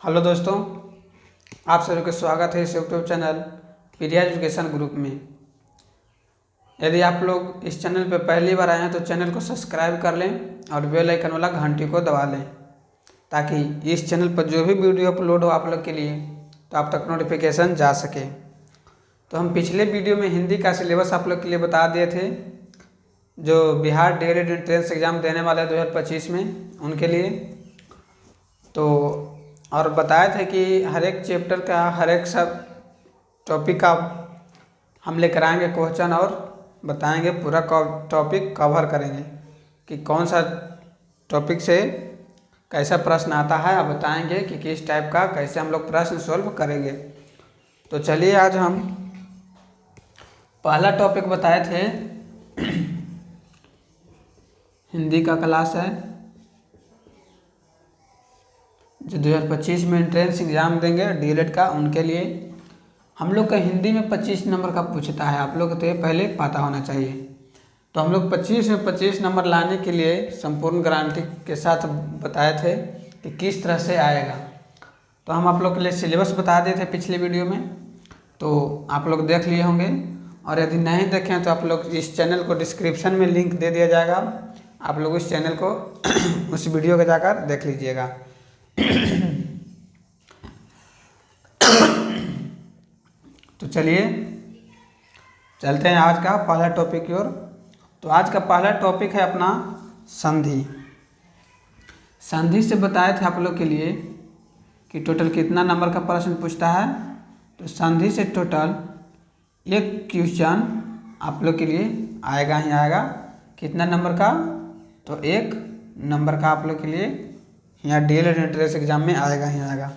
Hello दोस्तों, आप सभी का स्वागत है इस यूट्यूब चैनल पीरिया एजुकेशन ग्रुप में। यदि आप लोग इस चैनल पर पहली बार आए हैं तो चैनल को सब्सक्राइब कर लें और बेल आइकन वाला घंटी को दबा लें ताकि इस चैनल पर जो भी वीडियो अपलोड हो आप लोग के लिए तो आप तक नोटिफिकेशन जा सके। तो हम पिछले वीडियो में हिंदी का सिलेबस आप लोग के लिए बता दिए थे, जो बिहार डीएलएड एंट्रेंस एग्ज़ाम देने वाले 2025 में उनके लिए। तो और बताए थे कि हर एक चैप्टर का हर एक सब टॉपिक का हम लेकर आएंगे क्वेश्चन और बताएंगे, पूरा टॉपिक कवर करेंगे कि कौन सा टॉपिक से कैसा प्रश्न आता है, आप बताएंगे कि किस टाइप का कैसे हम लोग प्रश्न सॉल्व करेंगे। तो चलिए आज हम पहला टॉपिक बताए थे हिंदी का क्लास है जो 2025 में एंट्रेंस एग्ज़ाम देंगे डीएलएड का, उनके लिए हम लोग का हिंदी में 25 नंबर का पूछता है। आप लोग को तो ये पहले पता होना चाहिए। तो हम लोग 25 में 25 नंबर लाने के लिए संपूर्ण गारंटी के साथ बताए थे कि किस तरह से आएगा। तो हम आप लोग के लिए सिलेबस बता दिए थे पिछले वीडियो में, तो आप लोग देख लिए होंगे। और यदि नहीं देखें तो आप लोग इस चैनल को डिस्क्रिप्शन में लिंक दे दिया जाएगा, आप लोग इस चैनल को उस वीडियो को जाकर देख लीजिएगा। तो चलिए चलते हैं आज का पहला टॉपिक की ओर। तो आज का पहला टॉपिक है अपना संधि। संधि से बताए थे आप लोग के लिए कि टोटल कितना नंबर का प्रश्न पूछता है। तो संधि से टोटल एक क्वेश्चन आप लोग के लिए आएगा ही आएगा। कितना नंबर का? तो 1 नंबर का आप लोग के लिए यहाँ डीएलएड एंट्रेंस एग्जाम में आएगा ही आएगा।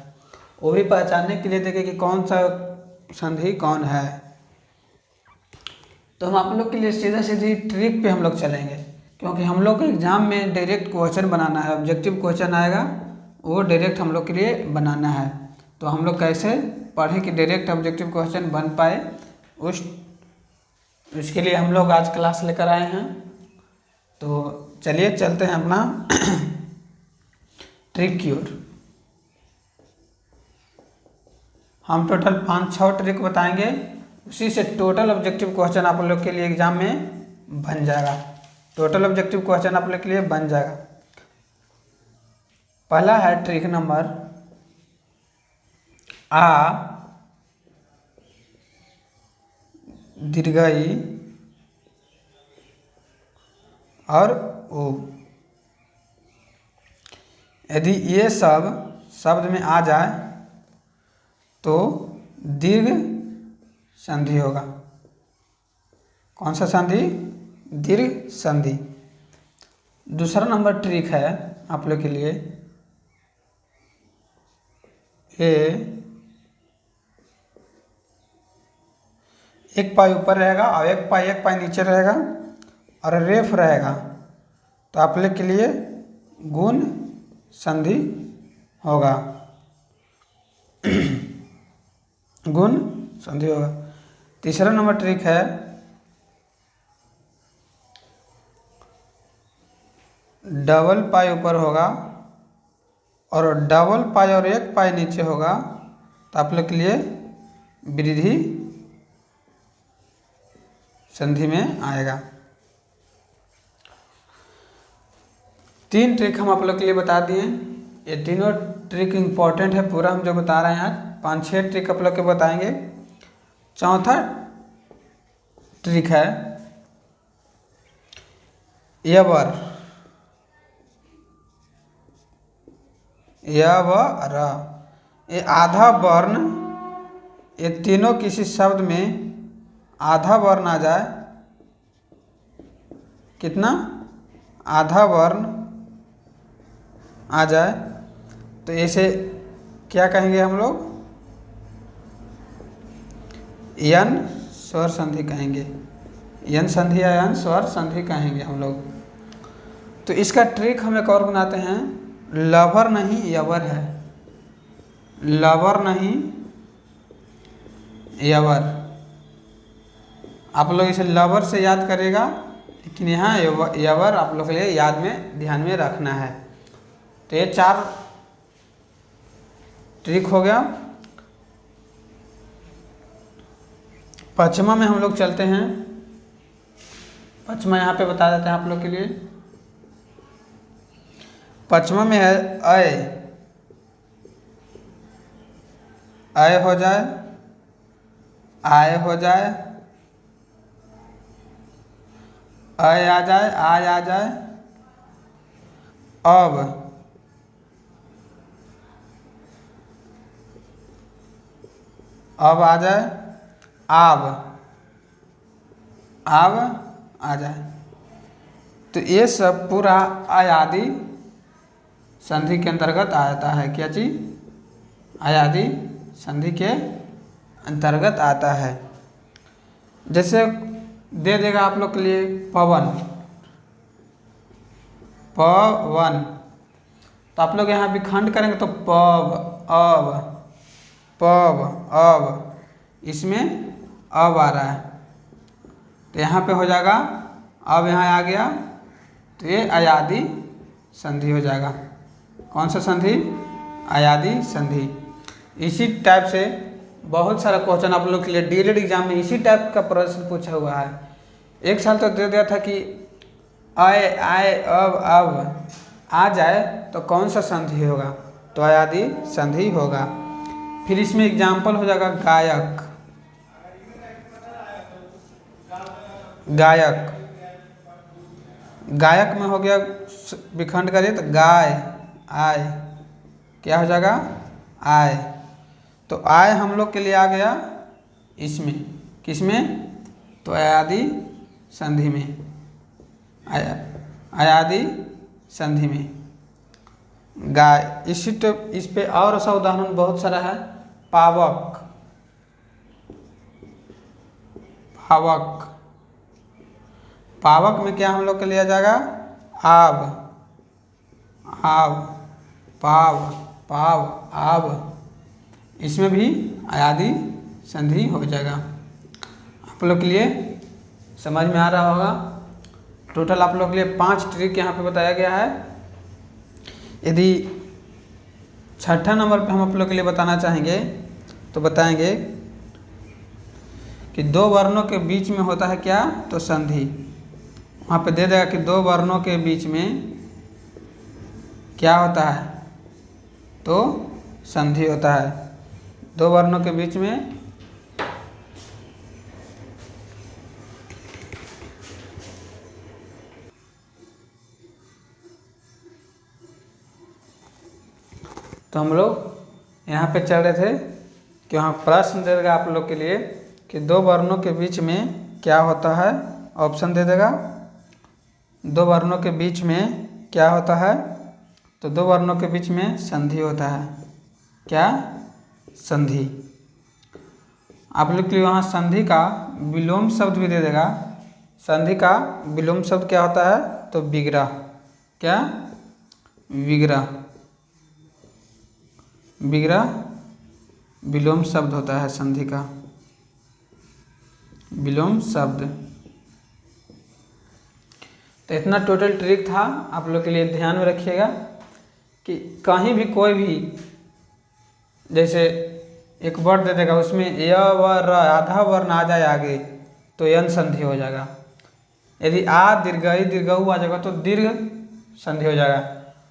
वो भी पहचानने के लिए देखें कि कौन सा संधि कौन है। तो हम आप लोग के लिए सीधा सीधी ट्रिक पे हम लोग चलेंगे, क्योंकि हम लोग को एग्जाम में डायरेक्ट क्वेश्चन बनाना है। ऑब्जेक्टिव क्वेश्चन आएगा वो डायरेक्ट हम लोग के लिए बनाना है। तो हम लोग कैसे पढ़ें कि डायरेक्ट ऑब्जेक्टिव क्वेश्चन बन पाए, उसके लिए हम लोग आज क्लास लेकर आए हैं। तो चलिए चलते हैं अपना ट्रिक की ओर। हम टोटल 5-6 ट्रिक बताएंगे, उसी से टोटल ऑब्जेक्टिव क्वेश्चन आप लोग के लिए एग्जाम में बन जाएगा। टोटल ऑब्जेक्टिव क्वेश्चन आप लोग के लिए बन जाएगा। पहला है ट्रिक नंबर आ दीर्घई और ओ। यदि ये सब शब्द में आ जाए तो दीर्घ संधि होगा। कौन सा संधि? दीर्घ संधि। दूसरा नंबर ट्रिक है आप लोग के लिए, एक पाई ऊपर रहेगा और एक पाई नीचे रहेगा और रेफ रहेगा, तो आप लोग के लिए गुण संधि होगा। गुण संधि होगा। तीसरा नंबर ट्रिक है डबल पाई ऊपर होगा और डबल पाई और एक पाई नीचे होगा, तो आप लोग के लिए वृद्धि संधि में आएगा। 3 ट्रिक हम आप लोग के लिए बता दिए। ये तीनों ट्रिक इम्पोर्टेंट है, पूरा हम जो बता रहे हैं आज 5-6 ट्रिक आप लोग के बताएंगे। चौथा ट्रिक है यवर। ये आधा वर्ण, ये तीनों किसी शब्द में आधा वर्ण आ जाए, कितना? आधा वर्ण आ जाए तो ऐसे क्या कहेंगे हम लोग? यन स्वर संधि कहेंगे। यन संधि या यन स्वर संधि कहेंगे हम लोग। तो इसका ट्रिक हम एक और बनाते हैं, लवर नहीं यवर है। लवर नहीं यवर। आप लोग इसे लवर से याद करेगा, लेकिन यहाँ यवर आप लोग के लिए याद में ध्यान में रखना है। तो ये 4 ट्रिक हो गया। पचमा में हम लोग चलते हैं। पचमा यहाँ पे बता देते हैं आप लोग के लिए। पचमा में है अय, अय हो जाए, आय हो जाए, अय आ जाए, आय आ जाए, अब आ जाए, आब आ जाए। तो ये सब पूरा अयादी संधि के अंतर्गत आता है। क्या चीज? अयादी संधि के अंतर्गत आता है। जैसे दे देगा आप लोग के लिए पवन, पवन, तो आप लोग यहाँ विखंड करेंगे तो पव, अब, पव, अब, इसमें अब आ रहा है तो यहाँ पे हो जाएगा अब, यहाँ आ गया तो ये अयादी संधि हो जाएगा। कौन सा संधि? अयादी संधि। इसी टाइप से बहुत सारा क्वेश्चन आप लोग के लिए डीएलएड एग्जाम में इसी टाइप का प्रश्न पूछा हुआ है। एक साल तो दे दिया था कि आय, आय, अब आ जाए तो कौन सा संधि होगा? तो अयादी संधि होगा। फिर इसमें एग्जाम्पल हो जाएगा गायक, गायक, गायक में हो गया विखंड करिए तो गाय, आय, क्या हो जाएगा? आय। तो आय हम लोग के लिए आ गया इसमें, किसमें? तो अयादी संधि में, अयादी संधि में गाय। इस पे और ऐसा उदाहरण बहुत सारा है। पावक, पावक, पावक में क्या हम लोग के लिए आ जाएगा? आब, आब, पाव, पाव, आब, इसमें भी अयादी संधि हो जाएगा। आप लोग के लिए समझ में आ रहा होगा। टोटल आप लोग के लिए 5 ट्रिक यहाँ पे बताया गया है। यदि छठा नंबर पे हम आप लोग के लिए बताना चाहेंगे तो बताएंगे कि 2 वर्णों के बीच में होता है क्या? तो संधि। वहाँ पे दे देगा कि 2 वर्णों के बीच में क्या होता है? तो संधि होता है। 2 वर्णों के बीच में तो हम लोग यहाँ पे चल रहे थे कि वहाँ प्रश्न दे देगा आप लोग के लिए कि 2 वर्णों के बीच में क्या होता है? ऑप्शन दे देगा 2 वर्णों के बीच में क्या होता है? तो 2 वर्णों के बीच में संधि होता है। क्या? संधि। आप लोग के लिए वहाँ संधि का विलोम शब्द भी दे देगा। संधि का विलोम शब्द क्या होता है? तो विग्रह। क्या? विग्रह। विग्रह विलोम शब्द होता है संधि का, विलोम शब्द। तो इतना टोटल ट्रिक था। आप लोग के लिए ध्यान में रखिएगा कि कहीं भी कोई भी जैसे एक वर्ड दे देगा उसमें य व र आधा वर्ण आ जाए आगे तो यन संधि हो जाएगा। यदि आ दीर्घई दीर्घऊ आ जाएगा तो दीर्घ संधि हो जाएगा।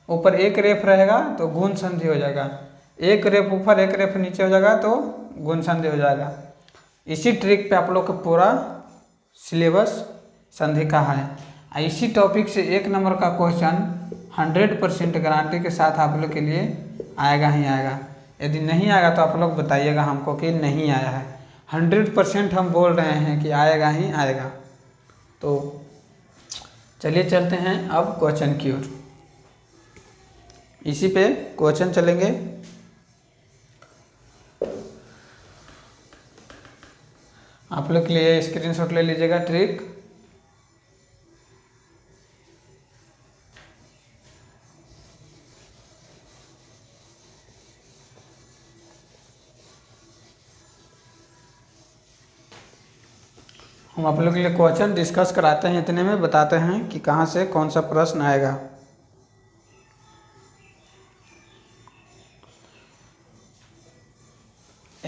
ऊपर एक रेफ रहेगा तो गुण संधि हो जाएगा। एक रेफ ऊपर एक रेफ नीचे हो जाएगा तो गुण संधि हो जाएगा। इसी ट्रिक पे आप लोग का पूरा सिलेबस संधि का है। इसी टॉपिक से 1 नंबर का क्वेश्चन 100% गारंटी के साथ आप लोग के लिए आएगा ही आएगा। यदि नहीं आएगा तो आप लोग बताइएगा हमको कि नहीं आया है। 100% हम बोल रहे हैं कि आएगा ही आएगा। तो चलिए चलते हैं अब क्वेश्चन की ओर। इसी पे क्वेश्चन चलेंगे। आप लोग के लिए स्क्रीनशॉट ले लीजिएगा ट्रिक। हम आप लोग के लिए क्वेश्चन डिस्कस कराते हैं, इतने में बताते हैं कि कहाँ से कौन सा प्रश्न आएगा।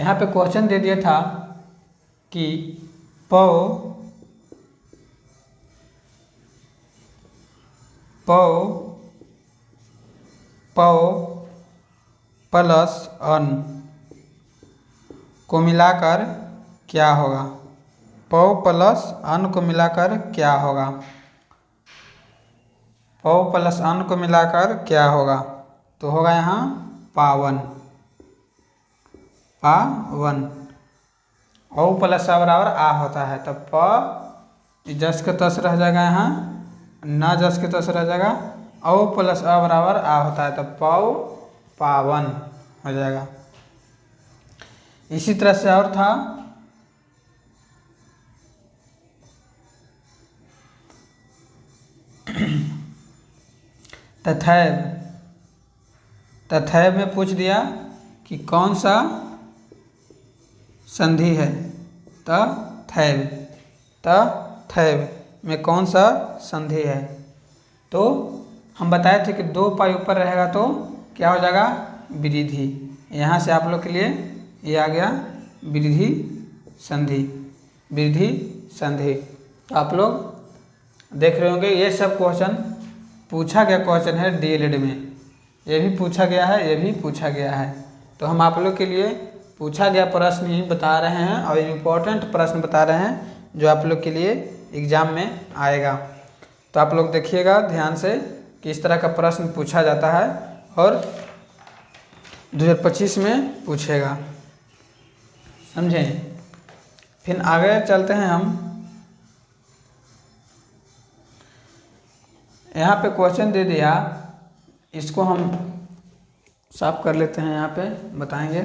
यहाँ पे क्वेश्चन दे दिया था कि पौ प्लस अन को मिलाकर क्या होगा। पौ प्लस अन को मिलाकर क्या होगा। पौ प्लस अन को मिलाकर क्या होगा, तो होगा यहाँ पावन। औ प्लस आ बराबर आ होता है, तो प जस के तस रह जाएगा, यहाँ न जस के तस रह जाएगा। औ प्लस आ बराबर आ होता है, तो पौ पावन हो जाएगा। इसी तरह से और था तथैव में पूछ दिया कि कौन सा संधि है। तथैव में कौन सा संधि है, तो हम बताए थे कि 2 पाई ऊपर रहेगा तो क्या हो जाएगा, विरिधि। यहाँ से आप लोग के लिए ये आ गया विरिधि संधि। तो आप लोग देख रहे होंगे ये सब क्वेश्चन पूछा गया क्वेश्चन है डीएलएड में। ये भी पूछा गया है, ये भी पूछा गया है। तो हम आप लोग के लिए पूछा गया प्रश्न ही बता रहे हैं और इम्पोर्टेंट प्रश्न बता रहे हैं जो आप लोग के लिए एग्ज़ाम में आएगा। तो आप लोग देखिएगा ध्यान से कि इस तरह का प्रश्न पूछा जाता है और 2025 में पूछेगा, समझें। फिर आगे चलते हैं हम। यहाँ पे क्वेश्चन दे दिया, इसको हम साफ कर लेते हैं, यहाँ पे बताएंगे।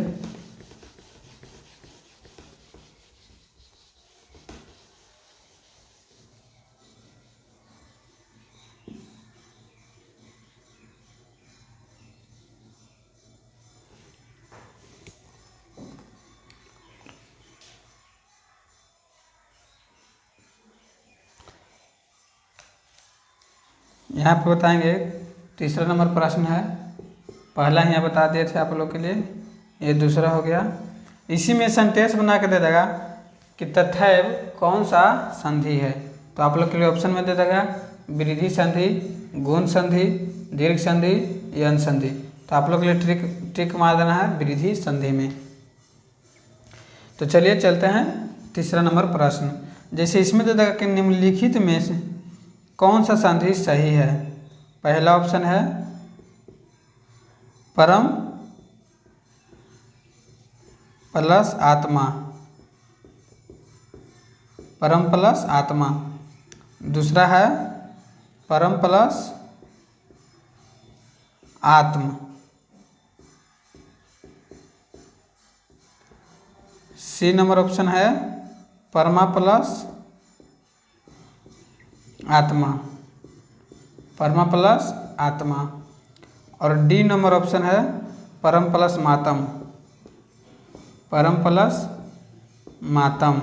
यहाँ पे बताएंगे, तीसरा नंबर प्रश्न है। पहला यहाँ बता दिए थे आप लोग के लिए, ये दूसरा हो गया। इसी में सेंटेंस बना के दे देगा कि तथैव कौन सा संधि है। तो आप लोग के लिए ऑप्शन में दे देगा विरिधि संधि, गुण संधि, दीर्घ संधि, यन संधि। तो आप लोग के लिए ट्रिक मार देना है विरिधि संधि में। तो चलिए चलते हैं तीसरा नंबर प्रश्न। जैसे इसमें दे देगा कि निम्नलिखित में से कौन सा संधि सही है। पहला ऑप्शन है परम प्लस आत्मा। दूसरा है परम प्लस आत्म। सी नंबर ऑप्शन है परमा प्लस आत्मा। और डी नंबर ऑप्शन है परम प्लस मातम।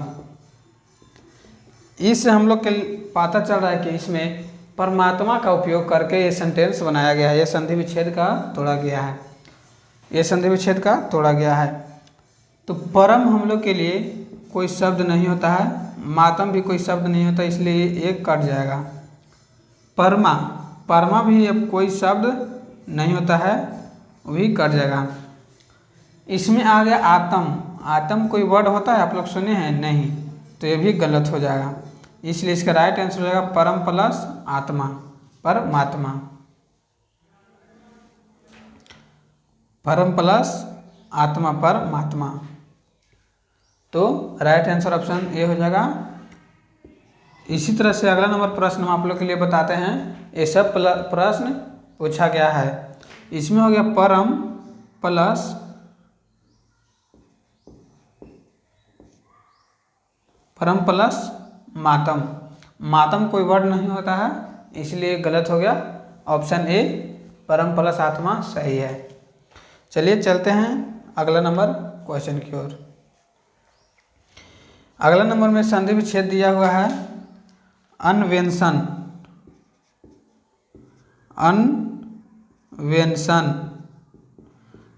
इससे हम लोग के पता चल रहा है कि इसमें परमात्मा का उपयोग करके ये सेंटेंस बनाया गया है। ये संधि विच्छेद का तोड़ा गया है। तो परम हम लोग के लिए कोई शब्द नहीं होता है, मातम भी कोई शब्द नहीं होता, इसलिए एक कट जाएगा। परमा भी अब कोई शब्द नहीं होता है, वो भी कट जाएगा। इसमें आ गया आत्म कोई वर्ड होता है, आप लोग सुने हैं नहीं, तो ये भी गलत हो जाएगा। इसलिए इसका राइट आंसर हो जाएगा परम प्लस आत्मा, परमात्मा। परम प्लस आत्मा, परमात्मा। तो राइट आंसर ऑप्शन ए हो जाएगा। इसी तरह से अगला नंबर प्रश्न हम आप लोग के लिए बताते हैं। ये सब प्रश्न पूछा गया है। इसमें हो गया परम प्लस मातम कोई वर्ड नहीं होता है, इसलिए गलत हो गया। ऑप्शन ए परम प्लस आत्मा सही है। चलिए चलते हैं अगला नंबर क्वेश्चन की ओर। अगला नंबर में संधि विच्छेद दिया हुआ है अनवेंशन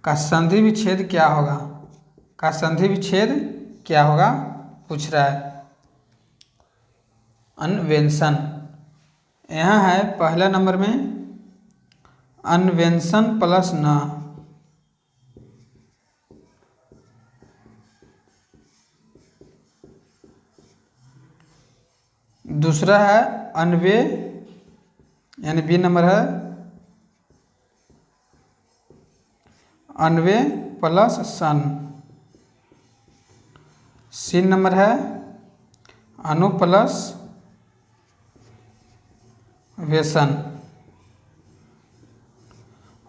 का संधि विच्छेद क्या होगा। का संधि विच्छेद क्या होगा पूछ रहा है। अन्वेंशन, यहाँ है पहला नंबर में अन्वेंशन प्लस न, दूसरा है अन्वे यानी बी नंबर है अन्वे प्लस सन, सी नंबर है अनु प्लस वेसन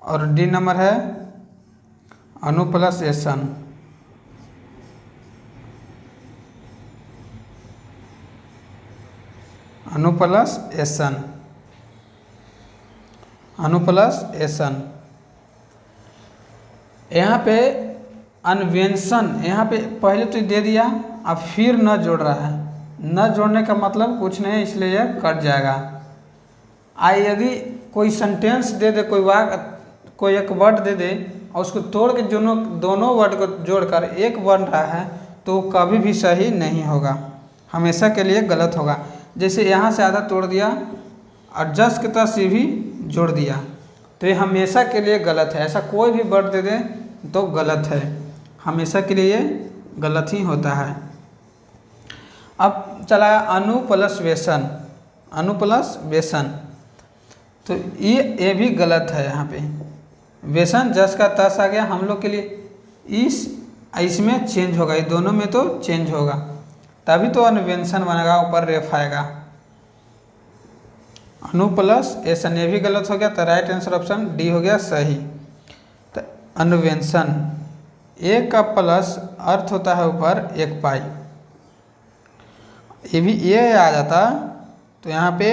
और डी नंबर है अनु प्लस एसन। अनु प्लस एसन, अनु प्लस एसन। यहाँ पे अन्वेंशन, यहाँ पे पहले तो दे दिया अब फिर न जोड़ रहा है, न जोड़ने का मतलब कुछ नहीं, इसलिए यह कट जाएगा। यदि कोई सेंटेंस दे दे, कोई वाक्य, कोई एक वर्ड दे दे और उसको तोड़ के दोनों वर्ड को जोड़कर एक बन रहा है तो कभी भी सही नहीं होगा, हमेशा के लिए गलत होगा। जैसे यहाँ से आधा तोड़ दिया और जस के तस से भी जोड़ दिया तो ये हमेशा के लिए गलत है। ऐसा कोई भी वर्ड दे दे तो गलत है, हमेशा के लिए गलत ही होता है। अब चला अनु प्लस वेसन, अनु प्लस वेसन, तो ये भी गलत है। यहाँ पे वेसन जस का तस आ गया, हम लोग के लिए इसमें चेंज होगा, ये दोनों में तो चेंज होगा तभी तो अन्वेंशन बनेगा, ऊपर रेफ आएगा। अनु प्लस एसन ये भी गलत हो गया, तो राइट आंसर ऑप्शन डी हो गया सही। तो अन्वेंशन, एक का प्लस अर्थ होता है ऊपर एक पाई, ये भी ये आ जाता तो यहाँ पे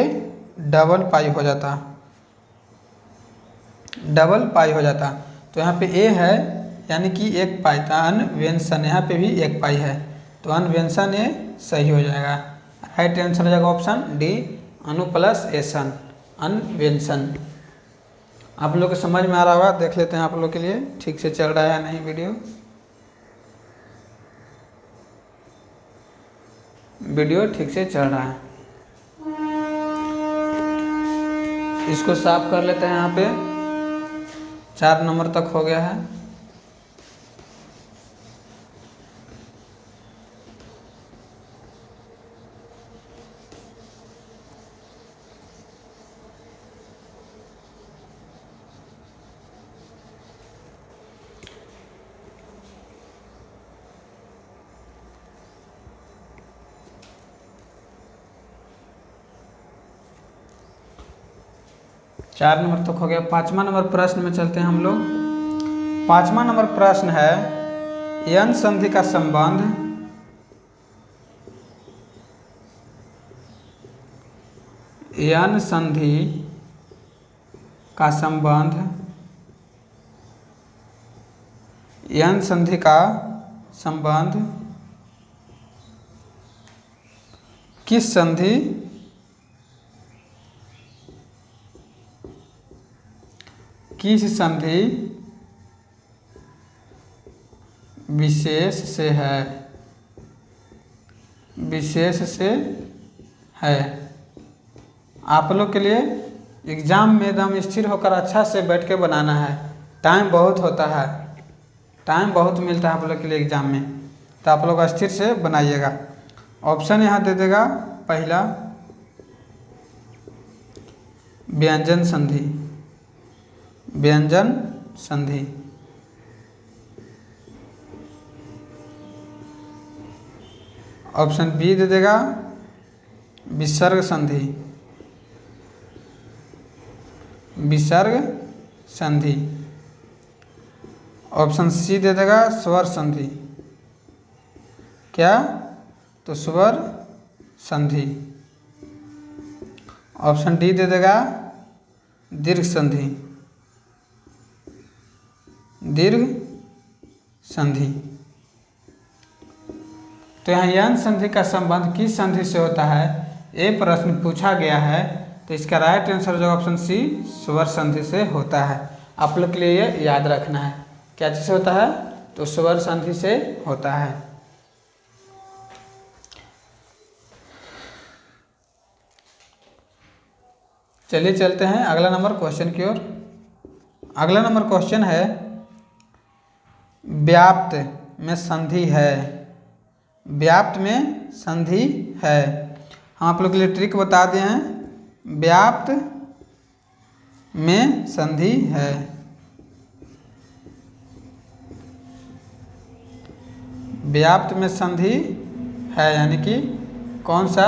डबल पाई हो जाता, डबल पाई हो जाता। तो यहाँ पे ए है यानी कि एक पाई था, अन्वेंशन यहाँ पे भी एक पाई है तो अन्वेंशन ये सही हो जाएगा। राइट आंसर हो जाएगा ऑप्शन डी अनु प्लस एसन, अन्वेंशन। आप लोग को समझ में आ रहा होगा, देख लेते हैं आप लोग के लिए ठीक से चल रहा है या नहीं वीडियो ठीक से चल रहा है। इसको साफ कर लेते हैं। यहाँ पे 4 नंबर तक हो गया है। चार नंबर तक हो गया। 5वां नंबर प्रश्न में चलते हैं हम लोग। 5वां नंबर प्रश्न है यन संधि का संबंध यन संधि का संबंध यन संधि का संबंध किस संधि विशेष से है, विशेष से है। आप लोग के लिए एग्जाम में एकदम स्थिर होकर अच्छा से बैठ के बनाना है। टाइम बहुत होता है, टाइम बहुत मिलता है आप लोग के लिए एग्जाम में, तो आप लोग स्थिर से बनाइएगा। ऑप्शन यहाँ दे देगा पहला व्यंजन संधि, व्यंजन संधि। ऑप्शन बी दे देगा विसर्ग संधि, विसर्ग संधि। ऑप्शन सी दे देगा स्वर संधि, क्या तो स्वर संधि। ऑप्शन डी दे देगा दीर्घ संधि, दीर्घ संधि। तो यहाँ यन संधि का संबंध किस संधि से होता है, ये प्रश्न पूछा गया है, तो इसका राइट आंसर जो ऑप्शन सी स्वर संधि से होता है। आप लोग के लिए ये याद रखना है, क्या चीज़ से होता है, तो स्वर संधि से होता है। चलिए चलते हैं अगला नंबर क्वेश्चन की ओर। अगला नंबर क्वेश्चन है व्याप्त में संधि है। व्याप्त में संधि है। हम आप लोग के लिए ट्रिक बता दिए हैं। व्याप्त में संधि है। व्याप्त में संधि है यानी कि कौन सा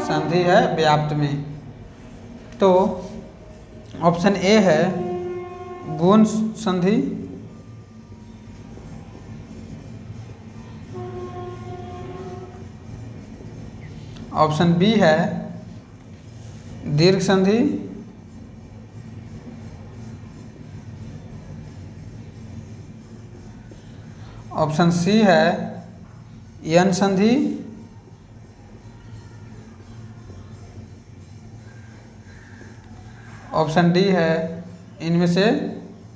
संधि है व्याप्त में? तो ऑप्शन ए है गुण संधि, ऑप्शन बी है दीर्घ संधि, ऑप्शन सी है यन संधि, ऑप्शन डी है इनमें से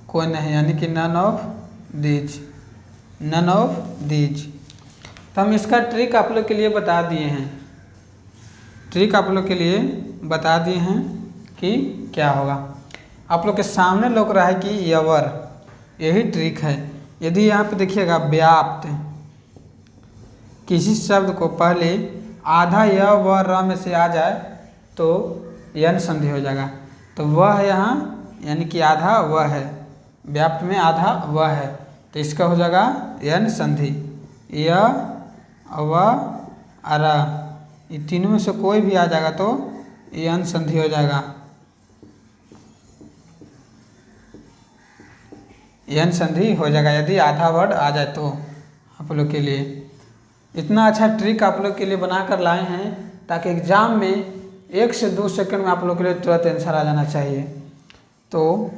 कोई नहीं यानी कि none of these. None of these. तो हम इसका ट्रिक आप लोग के लिए बता दिए हैं। ट्रिक आप लोग के लिए बता दिए हैं कि क्या होगा। आप लोग के सामने लग रहा है कि यवर, यही ट्रिक है। यदि यहाँ पे देखिएगा व्याप्त, किसी शब्द को पहले आधा य व र में से आ जाए तो यन संधि हो जाएगा। तो वह यहाँ यानी कि आधा वह है, व्याप्त में आधा वह है, तो इसका हो जाएगा यन संधि। य व र, ये तीनों में से कोई भी आ जाएगा तो यन संधि हो जाएगा। यन संधि हो जाएगा यदि आधा वर्ड आ जाए तो। आप लोग के लिए इतना अच्छा ट्रिक आप लोग के लिए बना कर लाए हैं ताकि एग्जाम में 1 से 2 सेकंड में आप लोग के लिए तुरंत आंसर आ जाना चाहिए। तो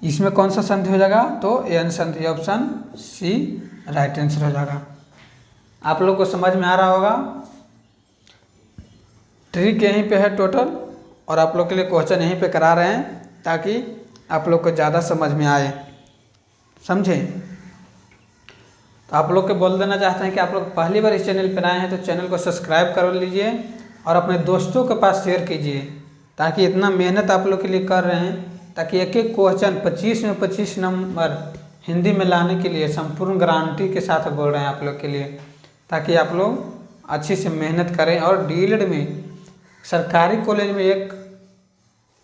इसमें कौन सा संधि हो जाएगा? तो यन संधि, ऑप्शन सी राइट आंसर हो जाएगा। आप लोग को समझ में आ रहा होगा। ट्रिक यहीं पे है टोटल, और आप लोग के लिए क्वेश्चन यहीं पे करा रहे हैं ताकि आप लोग को ज़्यादा समझ में आए, समझे? तो आप लोग को बोल देना चाहते हैं कि आप लोग पहली बार इस चैनल पर आए हैं तो चैनल को सब्सक्राइब कर लीजिए और अपने दोस्तों के पास शेयर कीजिए, ताकि इतना मेहनत आप लोग के लिए कर रहे हैं ताकि एक एक क्वेश्चन 25 में 25 नंबर हिंदी में लाने के लिए संपूर्ण गारंटी के साथ बोल रहे हैं आप लोग के लिए, ताकि आप लोग अच्छी से मेहनत करें और डीएलएड में सरकारी कॉलेज में एक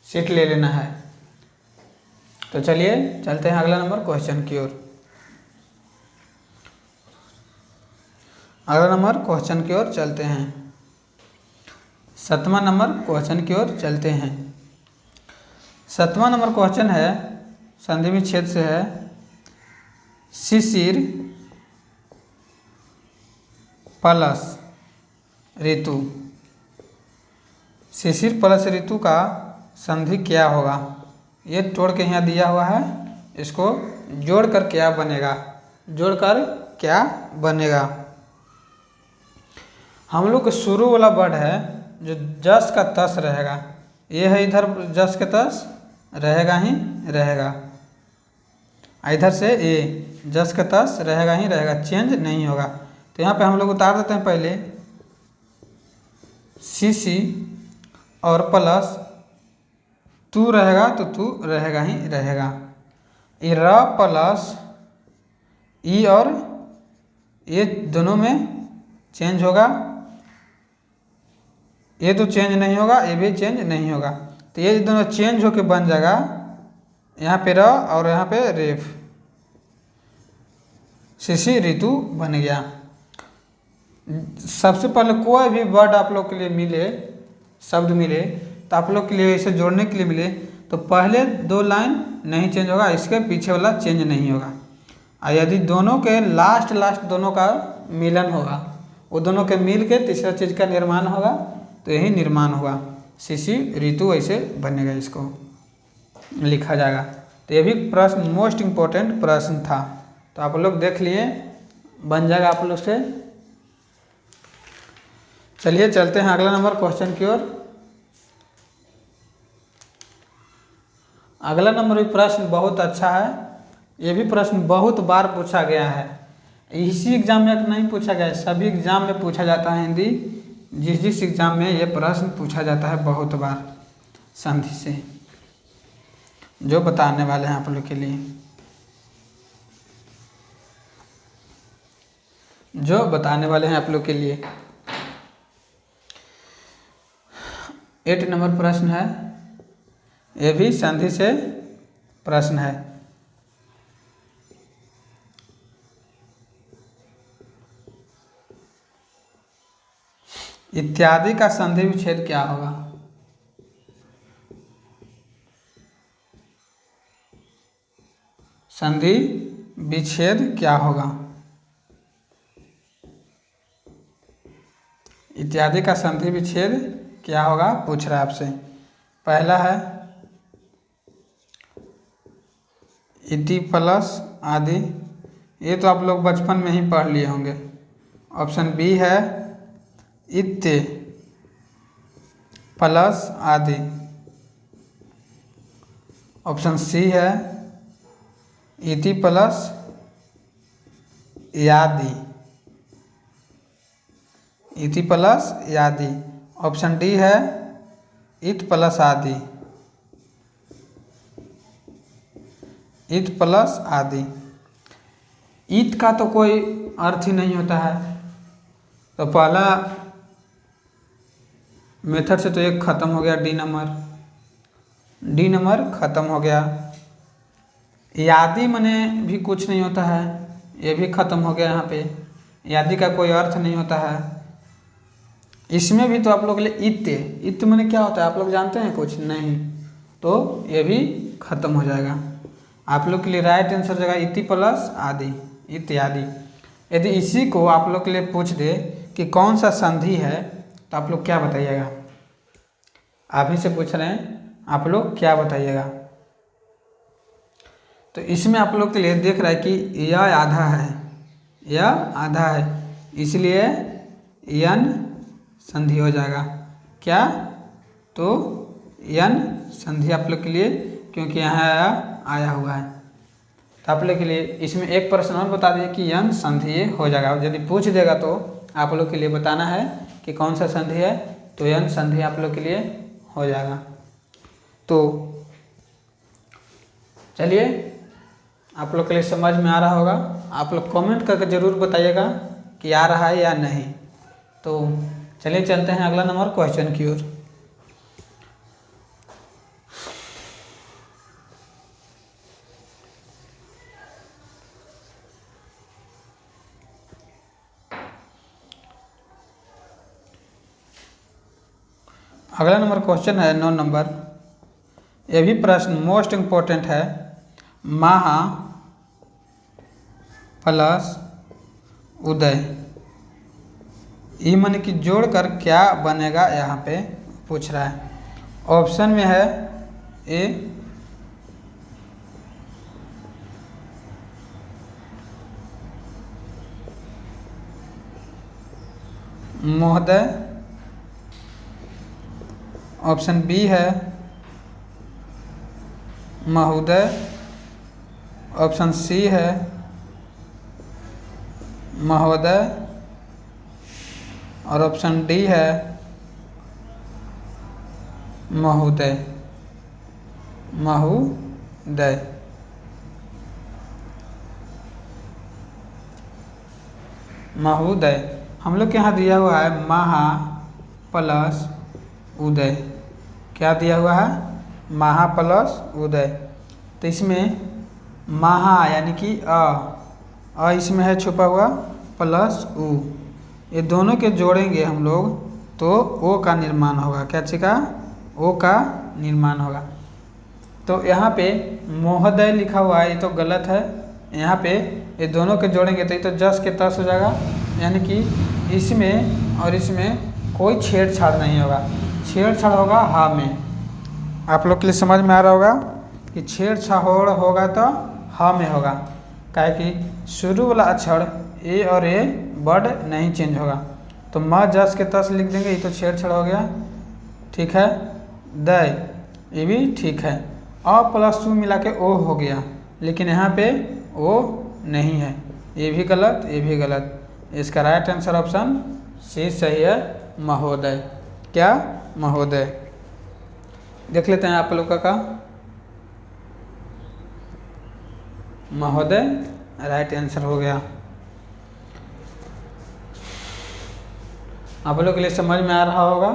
सीट ले लेना है। तो चलिए चलते हैं अगला नंबर क्वेश्चन की ओर। अगला नंबर क्वेश्चन की ओर चलते हैं। 7वां नंबर क्वेश्चन की ओर चलते हैं। 7वां नंबर क्वेश्चन है संधि विच्छेद से है। शिशिर प्लस ऋतु, शिशिर प्लस ऋतु का संधि क्या होगा? ये तोड़ के यहाँ दिया हुआ है, इसको जोड़कर क्या बनेगा? जोड़कर क्या बनेगा? हम लोग का शुरू वाला वर्ड है जो जस का तस रहेगा, ये है इधर जस के तस रहेगा ही रहेगा, इधर से ये जस का तस रहेगा ही रहेगा, चेंज नहीं होगा। तो यहाँ पे हम लोग उतार देते हैं पहले सी और प्लस तू रहेगा तो तू रहेगा ही रहेगा। ये र प्लस ई और ये दोनों में चेंज होगा, ये तो चेंज नहीं होगा, ये भी चेंज नहीं होगा। तो ये दोनों चेंज होके बन जाएगा यहाँ पे र और यहाँ पे रेफ, शिशि ऋतु बन गया। सबसे पहले कोई भी वर्ड आप लोग के लिए मिले, शब्द मिले, तो आप लोग के लिए इसे जोड़ने के लिए मिले तो पहले 2 लाइन नहीं चेंज होगा, इसके पीछे वाला चेंज नहीं होगा। और यदि दोनों के लास्ट दोनों का मिलन होगा, वो दोनों के मिल के तीसरा चीज़ का निर्माण होगा, तो यही निर्माण होगा, शिशि ऋतु ऐसे बनेगा, इसको लिखा जाएगा। तो ये भी प्रश्न मोस्ट इम्पोर्टेंट प्रश्न था, तो आप लोग देख लिए, बन जाएगा आप लोग से। चलिए चलते हैं अगला नंबर क्वेश्चन की ओर। अगला नंबर भी प्रश्न बहुत अच्छा है, ये भी प्रश्न बहुत बार पूछा गया है, इसी एग्जाम में नहीं पूछा गया है, सभी एग्जाम में पूछा जाता है हिंदी। जिस जिस एग्जाम में ये प्रश्न पूछा जाता है बहुत बार संधि से, जो बताने वाले हैं आप लोग के लिए, जो बताने वाले हैं आप लोग के लिए। 8 नंबर प्रश्न है, ये भी संधि से प्रश्न है। इत्यादि का संधि विच्छेद क्या होगा? संधि विच्छेद क्या होगा? इत्यादि का संधि विच्छेद क्या होगा पूछ रहा है आपसे। पहला है इति प्लस आदि, ये तो आप लोग बचपन में ही पढ़ लिए होंगे। ऑप्शन बी है इत्ते प्लस आदि। ऑप्शन सी है इति प्लस यादि, इति प्लस यादि। ऑप्शन डी है इत प्लस आदि, इत प्लस आदि। इत का तो कोई अर्थ ही नहीं होता है, तो पहला मेथड से तो एक खत्म हो गया, डी नंबर खत्म हो गया। यादि मने भी कुछ नहीं होता है, ये भी खत्म हो गया। यहाँ पे यादि का कोई अर्थ नहीं होता है। इसमें भी तो आप लोग के लिए इत्ते मने क्या होता है आप लोग जानते हैं? कुछ नहीं, तो ये भी खत्म हो जाएगा। आप लोग के लिए राइट आंसर हो जाएगा इति प्लस आदि, इत्यादि। यदि इसी को आप लोग के लिए पूछ दे कि कौन सा संधि है, तो आप लोग क्या बताइएगा? आप ही से पूछ रहे हैं, आप लोग क्या बताइएगा? तो इसमें आप लोग के लिए देख रहा है कि यह आधा है, यह आधा है, इसलिए यन संधि हो जाएगा। क्या? तो यन संधि आप लोग के लिए, क्योंकि यहाँ आया हुआ है। तो आप लोग के लिए इसमें एक प्रश्न और बता दिए कि यन संधि हो जाएगा। यदि पूछ देगा तो आप लोग के लिए बताना है कि कौन सा संधि है, तो यन संधि आप लोग के लिए हो जाएगा। तो चलिए, आप लोग के लिए समझ में आ रहा होगा। आप लोग कमेंट करके ज़रूर बताइएगा कि आ रहा है या नहीं। तो चलिए चलते हैं अगला नंबर क्वेश्चन की ओर। अगला नंबर क्वेश्चन है 9 नंबर। ये भी प्रश्न मोस्ट इम्पोर्टेंट है। महा प्लस उदय, ये मन की जोड़कर क्या बनेगा यहाँ पे पूछ रहा है। ऑप्शन में है ए महोदय, ऑप्शन बी है महोदय, ऑप्शन सी है महोदय, और ऑप्शन डी है महोदय, महोदय। महोदय हम लोग के यहाँ दिया हुआ है महा प्लस उदय। क्या दिया हुआ है? महा प्लस उदय। तो इसमें महा यानी कि अ इसमें है छुपा हुआ, प्लस उ, ये दोनों के जोड़ेंगे हम लोग तो ओ का निर्माण होगा। क्या चीज़ का? ओ का निर्माण होगा। तो यहाँ पे महोदय लिखा हुआ है, ये तो गलत है। यहाँ पे ये दोनों के जोड़ेंगे तो ये तो जस के तस हो जाएगा, यानी कि इसमें और इसमें कोई छेड़छाड़ नहीं होगा। छेड़छाड़ होगा हा में। आप लोग के लिए समझ में आ रहा होगा कि छेड़छाड़ होगा तो हा में होगा, काहे कि शुरू वाला अक्षर ए और ए वर्ड नहीं चेंज होगा। तो म जस के तस लिख देंगे, ये तो छेड़छाड़ हो गया, ठीक है। दय, ये भी ठीक है। अ प्लस उ मिला के ओ हो गया, लेकिन यहाँ पे वो नहीं है। ये भी गलत, ये भी गलत। इसका राइट आंसर ऑप्शन सी सही है, महोदय। क्या? महोदय। देख लेते हैं आप लोग का महोदय राइट आंसर हो गया। आप लोग के लिए समझ में आ रहा होगा।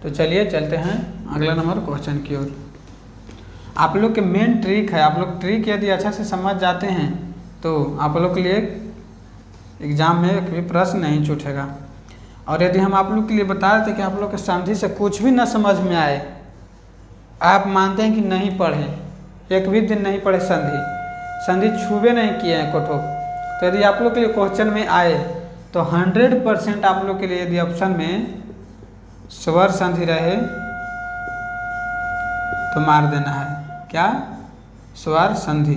तो चलिए चलते हैं अगला नंबर क्वेश्चन की ओर। आप लोग के मेन ट्रिक है, आप लोग ट्रिक यदि अच्छा से समझ जाते हैं तो आप लोग के लिए एग्जाम में कोई प्रश्न नहीं छूटेगा। और यदि हम आप लोग के लिए बता देते कि आप लोग के संधि से कुछ भी ना समझ में आए, आप मानते हैं कि नहीं पढ़े, एक भी दिन नहीं पढ़े, संधि छूबे नहीं किए हैं कोठो, तो यदि आप लोग के लिए क्वेश्चन में आए तो 100% आप लोग के लिए यदि ऑप्शन में स्वर संधि रहे तो मार देना है। क्या? स्वर संधि।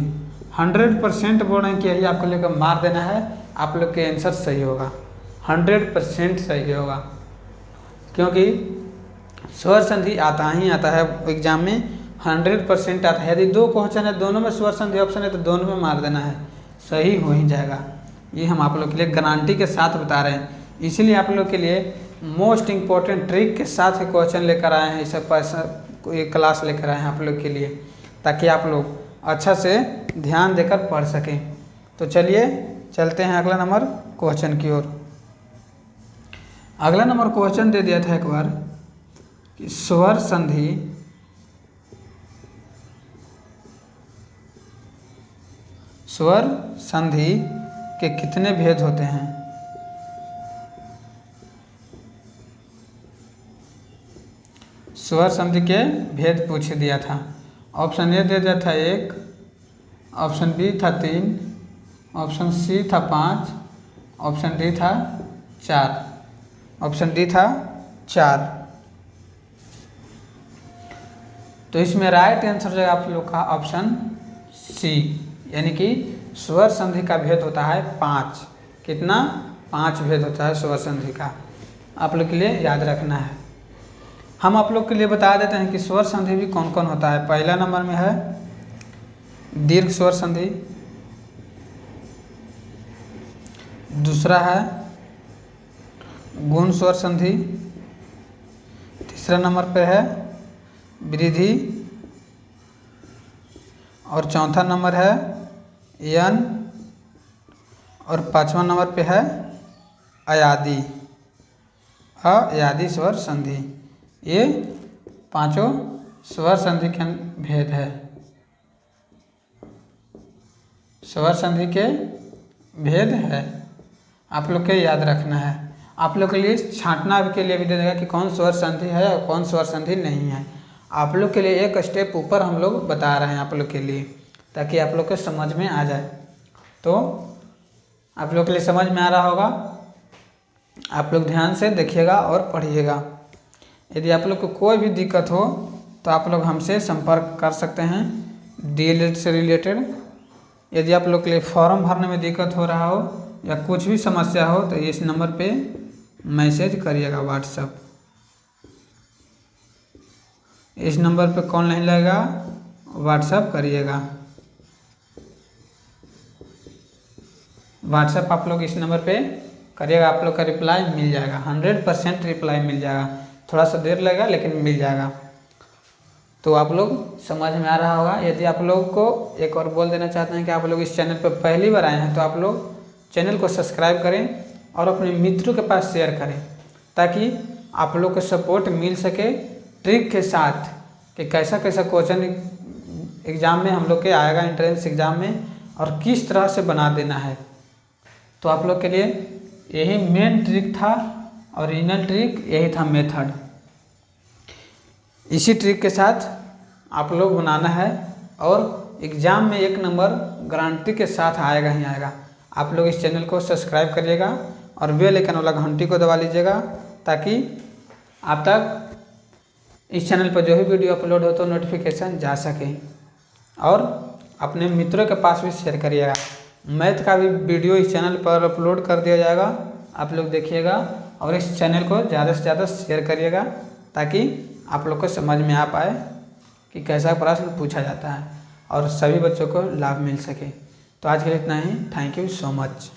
100% बोल रहे हैं कि यही आपको लेकर मार देना है, आप लोग के आंसर सही होगा, 100% सही होगा। क्योंकि स्वर संधि आता ही आता है एग्जाम में, 100% आता है। यदि दो क्वेश्चन है, दोनों में स्वर संधि ऑप्शन है तो दोनों में मार देना है, सही हो ही जाएगा। ये हम आप लोग के लिए गारंटी के साथ बता रहे हैं। इसीलिए आप लोग के लिए मोस्ट इम्पोर्टेंट ट्रिक के साथ क्वेश्चन लेकर आए हैं, इसे पैसा एक क्लास लेकर आए हैं आप लोग के लिए, ताकि आप लोग अच्छा से ध्यान देकर पढ़ सकें। तो चलिए चलते हैं अगला नंबर क्वेश्चन की ओर। अगला नंबर क्वेश्चन दे दिया था एक बार कि स्वर संधि के कितने भेद होते हैं? स्वर संधि के भेद पूछ दिया था। ऑप्शन ए दे दिया था 1, ऑप्शन बी था 3, ऑप्शन सी था 5, ऑप्शन डी था 4, ऑप्शन डी था 4। तो इसमें राइट आंसर जो है आप लोग का ऑप्शन सी, यानी कि स्वर संधि का भेद होता है 5। कितना? 5 भेद होता है स्वर संधि का, आप लोग के लिए याद रखना है। हम आप लोग के लिए बता देते हैं कि स्वर संधि भी कौन कौन होता है। पहला नंबर में है दीर्घ स्वर संधि, दूसरा है गुण स्वर संधि, तीसरा नंबर पे है वृद्धि, और चौथा नंबर है यन, और पांचवा नंबर पे है अयादी स्वर संधि। ये पांचों स्वर संधि के भेद है। स्वर संधि के भेद है, आप लोग के याद रखना है। आप लोग के लिए छांटना के लिए भी दे देगा कि कौन स्वर संधि है और कौन स्वर संधि नहीं है। आप लोग के लिए एक स्टेप ऊपर हम लोग बता रहे हैं आप लोग के लिए, ताकि आप लोग के समझ में आ जाए। तो आप लोग के लिए समझ में आ रहा होगा, आप लोग ध्यान से देखिएगा और पढ़िएगा। यदि आप लोग को कोई भी दिक्कत हो तो आप लोग हमसे संपर्क कर सकते हैं डीएलएड से रिलेटेड। यदि आप लोग के लिए फॉर्म भरने में दिक्कत हो रहा हो या कुछ भी समस्या हो तो इस नंबर पे मैसेज करिएगा, व्हाट्सएप। इस नंबर पे कॉल नहीं लगेगा, व्हाट्सएप करिएगा। व्हाट्सएप आप लोग इस नंबर पे करिएगा, आप लोग का रिप्लाई मिल जाएगा, 100% रिप्लाई मिल जाएगा। थोड़ा सा देर लगेगा लेकिन मिल जाएगा। तो आप लोग समझ में आ रहा होगा। यदि आप लोग को एक और बोल देना चाहते हैं कि आप लोग इस चैनल पर पहली बार आए हैं तो आप लोग चैनल को सब्सक्राइब करें और अपने मित्रों के पास शेयर करें, ताकि आप लोग को सपोर्ट मिल सके ट्रिक के साथ कि कैसा कैसा क्वेश्चन एग्ज़ाम में हम लोग के आएगा, एंट्रेंस एग्ज़ाम में, और किस तरह से बना देना है। तो आप लोग के लिए यही मेन ट्रिक था, ओरिजिनल ट्रिक यही था, मेथड। इसी ट्रिक के साथ आप लोग बनाना है और एग्ज़ाम में 1 नंबर गारंटी के साथ आएगा ही आएगा। आप लोग इस चैनल को सब्सक्राइब करिएगा और बेल आइकन वाला घंटी को दबा लीजिएगा, ताकि आप तक इस चैनल पर जो भी वीडियो अपलोड हो तो नोटिफिकेशन जा सके। और अपने मित्रों के पास भी शेयर करिएगा। मैथ का भी वीडियो इस चैनल पर अपलोड कर दिया जाएगा, आप लोग देखिएगा और इस चैनल को ज़्यादा से ज़्यादा शेयर करिएगा, ताकि आप लोग को समझ में आ पाए कि कैसा प्रश्न पूछा जाता है। और सभी बच्चों को लाभ मिल सके। तो आज के लिए इतना ही। Thank you so much.